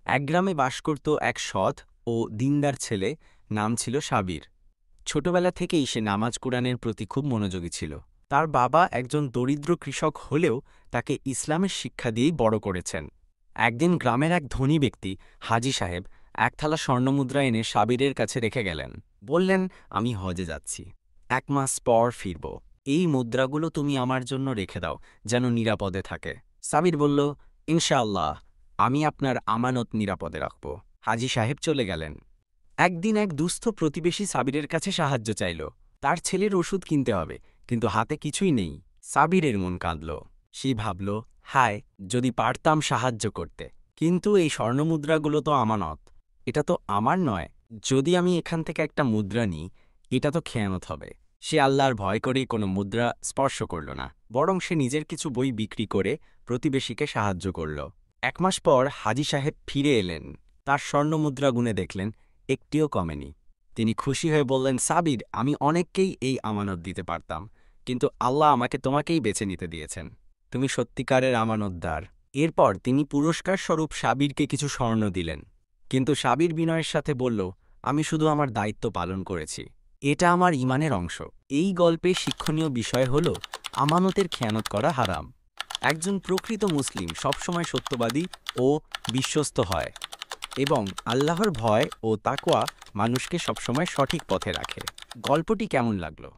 এক গ্রামে বাস করত এক সৎ ও দিনদার ছেলে, নাম ছিল সাবির। ছোটবেলা থেকেই সে নামাজ কুরআনের প্রতি খুব মনোযোগী ছিল। তার বাবা একজন দরিদ্র কৃষক হলেও তাকে ইসলামের শিক্ষা দিয়েই বড় করেছেন। একদিন গ্রামের এক ধনী ব্যক্তি হাজী সাহেব এক থালা স্বর্ণমুদ্রা এনে সাবিরের কাছে রেখে গেলেন। বললেন, আমি হজে যাচ্ছি, 1 মাস পর ফিরব। এই মুদ্রাগুলো তুমি আমার জন্য রেখে দাও, যেন নিরাপদে থাকে। সাবির বলল, ইনশাআল্লাহ, আমি আপনার আমানত নিরাপদে রাখব। হাজী সাহেব চলে গেলেন। একদিন এক দুস্থ প্রতিবেশী সাবিরের কাছে সাহায্য চাইল। তার ছেলের ওষুধ কিনতে হবে, কিন্তু হাতে কিছুই নেই। সাবিরের মন কাঁদল। সে ভাবল, হায়, যদি পারতাম সাহায্য করতে, কিন্তু এই স্বর্ণমুদ্রাগুলো তো আমানত, এটা তো আমার নয়। যদি আমি এখান থেকে একটা মুদ্রা নিই, এটা তো খেয়ানত হবে। সে আল্লাহর ভয় করেই কোনো মুদ্রা স্পর্শ করল না, বরং সে নিজের কিছু বই বিক্রি করে প্রতিবেশীকে সাহায্য করল। 1 মাস পর হাজী সাহেব ফিরে এলেন। তার স্বর্ণমুদ্রা গুনে দেখলেন একটিও কমেনি। তিনি খুশি হয়ে বললেন, সাবির, আমি অনেককেই এই আমানত দিতে পারতাম, কিন্তু আল্লাহ আমাকে তোমাকেই বেছে নিতে দিয়েছেন। তুমি সত্যিকারের আমানতদার। এরপর তিনি পুরস্কার স্বরূপ সাবিরকে কিছু স্বর্ণ দিলেন। কিন্তু সাবির বিনয়ের সাথে বলল, আমি শুধু আমার দায়িত্ব পালন করেছি, এটা আমার ঈমানের অংশ। এই গল্পে শিক্ষণীয় বিষয় হল, আমানতের খেয়ানত করা হারাম। একজন প্রকৃত মুসলিম সবসময় সত্যবাদী ও বিশ্বস্ত হয়, এবং আল্লাহর ভয় ও তাকওয়া মানুষকে সবসময় সঠিক পথে রাখে। গল্পটি কেমন লাগলো?